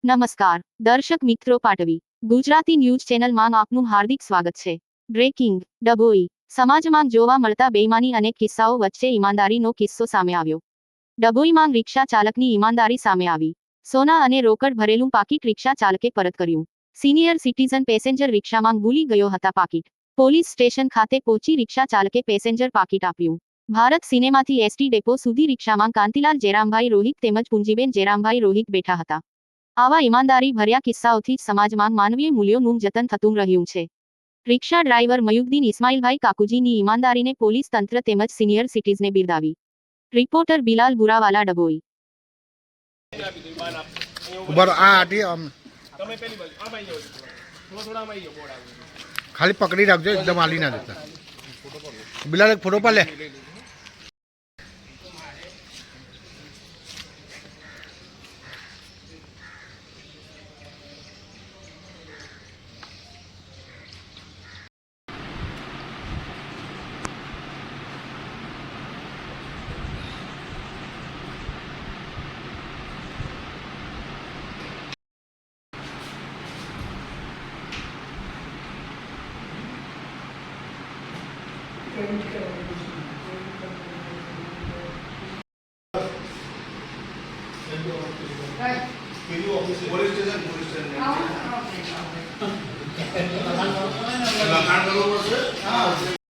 નમસ્કાર દર્શક મિત્રો, પાટવી ગુજરાતી ન્યૂઝ ચેનલમાં આપનું હાર્દિક સ્વાગત છે। બ્રેકિંગ ડભોઈ સમાજમાં જોવા મળતા બેઈમાની અનેક કિસ્સાઓ વચ્ચે ઈમાનદારીનો કિસ્સો સામે આવ્યો। ડભોઈમાં રિક્ષા ચાલકની ઈમાનદારી સામે આવી। સોના અને રોકડ ભરેલું પાકીટ રિક્ષા ચાલકે પરત કર્યું। સિનિયર સિટીઝન પેસેન્જર રિક્ષામાં ભૂલી ગયો હતા પાકીટ। પોલીસ સ્ટેશન ખાતે પહોંચી રિક્ષા ચાલકે પેસેન્જર પાકીટ આપ્યું। ભારત સિનેમાથી એસટી ડેપો સુધી રિક્ષામાં કાંતિલાલ જેરામભાઈ રોહિત તેમજ પુંજીબેન જેરામભાઈ રોહિત બેઠા હતા। આવા ઈમાનદારી ભર્યા કિસ્સાઓથી સમાજમાં માનવીય મૂલ્યોનું જતન થતું રહ્યું છે। રિક્ષા ડ્રાઈવર મયુદ્દીન ઇસ્માઇલભાઈ કાકુજીની ઈમાનદારીને પોલીસ તંત્ર તેમજ સિનિયર સિટીઝને બિરદાવી। રિપોર્ટર બિલાલ બુરાવાલા, ડભોઈ। ખાલી પકડી રાખજો, એકદમ આલી ના દેતા। બિલાલ એક ફોટો પાડ લે। Police station